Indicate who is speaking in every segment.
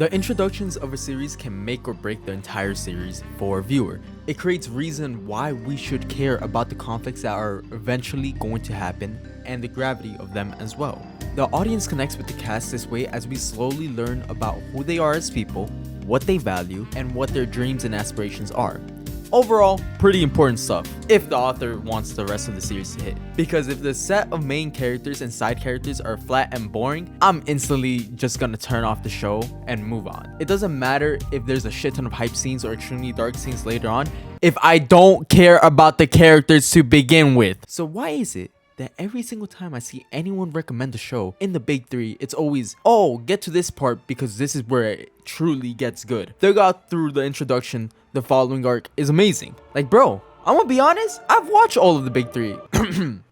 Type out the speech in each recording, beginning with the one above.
Speaker 1: The introductions of a series can make or break the entire series for a viewer. It creates reason why we should care about the conflicts that are eventually going to happen and the gravity of them as well. The audience connects with the cast this way as we slowly learn about who they are as people, what they value, and what their dreams and aspirations are. Overall, pretty important stuff if the author wants the rest of the series to hit. Because if the set of main characters and side characters are flat and boring, I'm instantly just gonna turn off the show and move on. It doesn't matter if there's a shit ton of hype scenes or extremely dark scenes later on, if I don't care about the characters to begin with. So why is it that every single time I see anyone recommend a show in the big three, it's always, oh, get to this part because this is where it truly gets good. They got through the introduction, the following arc is amazing. Like, bro, I'm gonna be honest, I've watched all of the big three.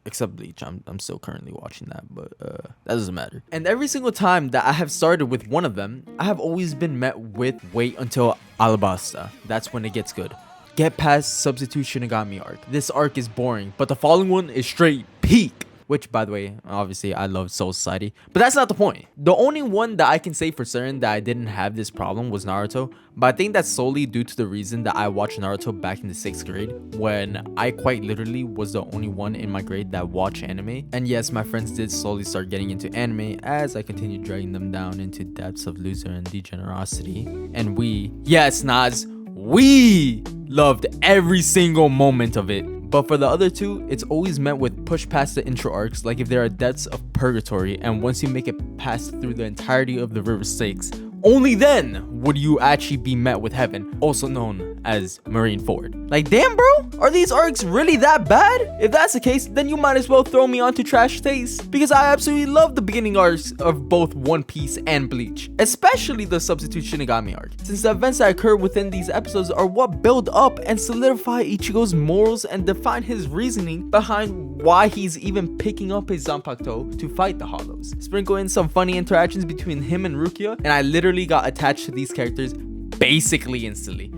Speaker 1: Except Bleach, I'm still currently watching that, but that doesn't matter. And every single time that I have started with one of them, I have always been met with, wait until Alabasta. That's when it gets good. Get past Substitute Shinigami arc. This arc is boring, but the following one is straight peak. Which, by the way, obviously I love Soul Society, but that's not the point. The only one that I can say for certain that I didn't have this problem was Naruto, but I think that's solely due to the reason that I watched Naruto back in the 6th grade when I quite literally was the only one in my grade that watched anime. And yes, my friends did slowly start getting into anime as I continued dragging them down into depths of loser and degenerosity. And we, yes, Naz, we loved every single moment of it. But for the other two, it's always met with push past the intro arcs, like if there are depths of purgatory, and once you make it past through the entirety of the River Styx, only then would you actually be met with heaven, also known as Marineford. Like, damn bro, are these arcs really that bad? If that's the case, then you might as well throw me onto trash taste, because I absolutely love the beginning arcs of both One Piece and Bleach, especially the Substitute Shinigami arc, since the events that occur within these episodes are what build up and solidify Ichigo's morals and define his reasoning behind why he's even picking up his Zanpakuto to fight the Hollows. Sprinkle in some funny interactions between him and Rukia, and I literally got attached to these characters basically instantly.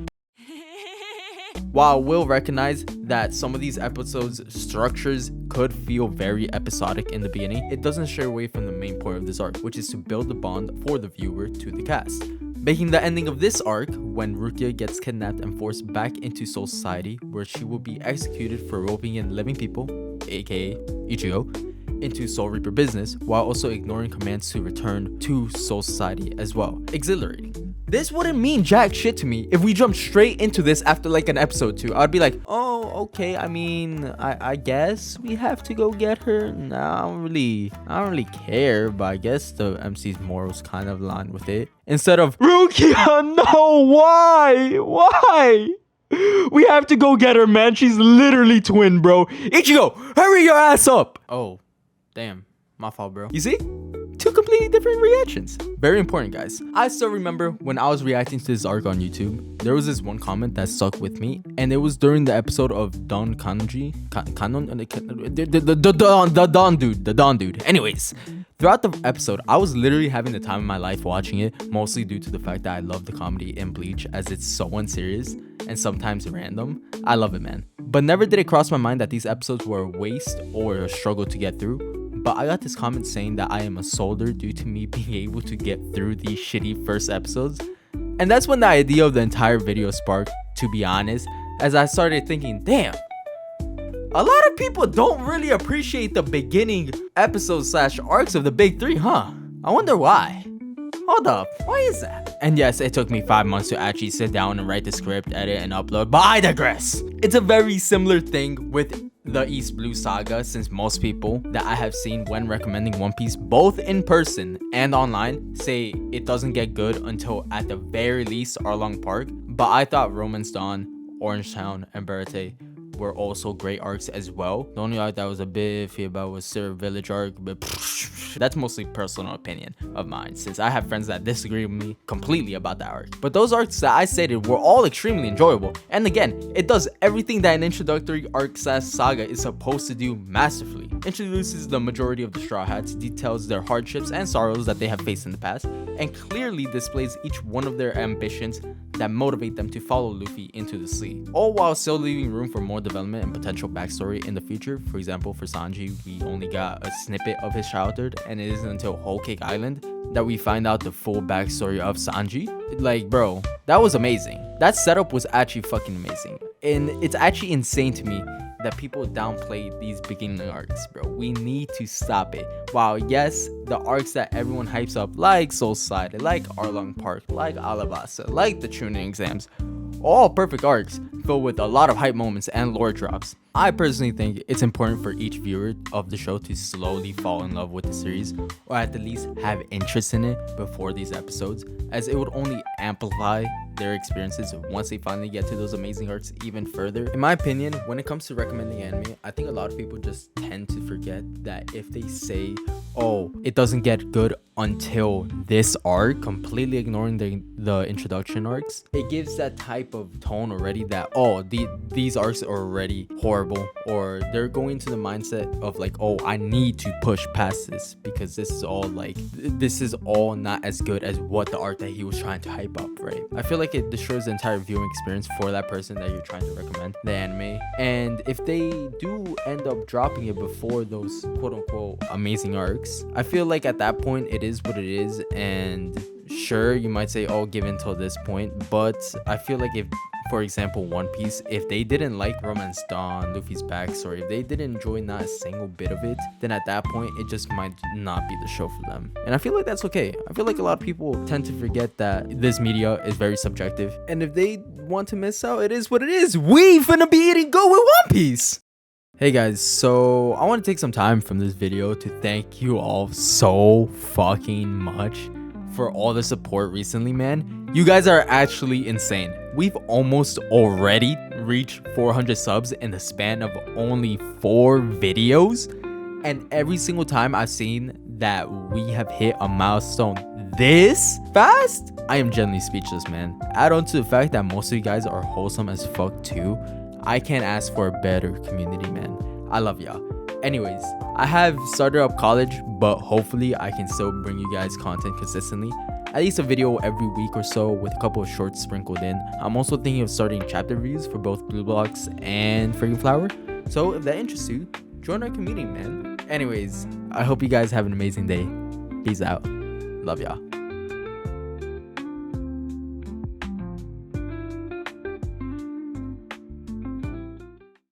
Speaker 1: While I will recognize that some of these episodes' structures could feel very episodic in the beginning, it doesn't stray away from the main point of this arc, which is to build the bond for the viewer to the cast. Making the ending of this arc when Rukia gets kidnapped and forced back into Soul Society, where she will be executed for roping in living people, aka Ichigo, into Soul Reaper business, while also ignoring commands to return to Soul Society as well. Exhilarating. This wouldn't mean jack shit to me if we jumped straight into this after like an episode 2. I'd be like, oh, okay, I mean, I guess we have to go get her. Nah, I don't really care, but I guess the MC's morals kind of align with it. Instead of, Rukia, no, why? We have to go get her, man. She's literally twin, bro. Ichigo, hurry your ass up. Oh, damn. My fault, bro. You see? Two completely different reactions. Very important, guys. I still remember when I was reacting to this arc on YouTube, there was this one comment that stuck with me, and it was during the episode of Don Kanji. The Don dude. Anyways, throughout the episode, I was literally having the time of my life watching it, mostly due to the fact that I love the comedy in Bleach, as it's so unserious and sometimes random. I love it, man. But never did it cross my mind that these episodes were a waste or a struggle to get through. But I got this comment saying that I am a soldier due to me being able to get through these shitty first episodes. And that's when the idea of the entire video sparked, to be honest, as I started thinking, damn, a lot of people don't really appreciate the beginning episodes / arcs of the big three, huh? I wonder why. Hold up, why is that? And yes, it took me 5 months to actually sit down and write the script, edit, and upload, but I digress. It's a very similar thing with the East Blue Saga, since most people that I have seen when recommending One Piece, both in person and online, say it doesn't get good until at the very least Arlong Park. But I thought Romance Dawn, Orange Town, and Barate were also great arcs as well. The only arc that was a bit iffy about was Syrup Village arc, but that's mostly personal opinion of mine, since I have friends that disagree with me completely about that arc. But those arcs that I stated were all extremely enjoyable, and again, it does everything that an introductory arc / saga is supposed to do masterfully. Introduces the majority of the Straw Hats, details their hardships and sorrows that they have faced in the past, and clearly displays each one of their ambitions that motivate them to follow Luffy into the sea, all while still leaving room for more development and potential backstory in the future. For example, for Sanji, we only got a snippet of his childhood, and it isn't until Whole Cake Island that we find out the full backstory of Sanji, like, bro, that was amazing. That setup was actually fucking amazing. And it's actually insane to me that people downplay these beginning arcs, bro. We need to stop it. Wow, yes, the arcs that everyone hypes up, like Soul Society, like Arlong Park, like Alabasta, like the Chunin exams, all perfect arcs filled with a lot of hype moments and lore drops. I personally think it's important for each viewer of the show to slowly fall in love with the series, or at the least have interest in it before these episodes, as it would only amplify their experiences once they finally get to those amazing arcs even further. In my opinion, when it comes to recommending anime, I think a lot of people just tend to forget that if they say, oh, it doesn't get good until this arc, completely ignoring the introduction arcs, it gives that type of tone already that, oh, these arcs are already horrible, or they're going to the mindset of like, oh, I need to push past this because this is all not as good as what the arc that he was trying to hype up, right? I feel like it destroys the entire viewing experience for that person that you're trying to recommend the anime. And if they do end up dropping it before those quote unquote amazing arcs, I feel like at that point it is what it is. And sure, you might say, oh, give until this point, but I feel like if, for example, One Piece, if they didn't like Romance Dawn, Luffy's backstory, if they didn't enjoy not a single bit of it, then at that point it just might not be the show for them. And I feel like that's okay. I feel like a lot of people tend to forget that this media is very subjective, and if they want to miss out, it is what it is. We finna be eating go with One Piece. Hey guys, so I want to take some time from this video to thank you all so fucking much for all the support recently, man. You guys are actually insane. We've almost already reached 400 subs in the span of only 4 videos, and every single time I've seen that we have hit a milestone this fast, I am genuinely speechless, man. Add on to the fact that most of you guys are wholesome as fuck too. I can't ask for a better community, man. I love y'all. Anyways, I have started up college, but hopefully I can still bring you guys content consistently. At least a video every week or so with a couple of shorts sprinkled in. I'm also thinking of starting chapter reviews for both Blue Blocks and Freaking Flower. So if that interests you, join our community, man. Anyways, I hope you guys have an amazing day. Peace out. Love y'all.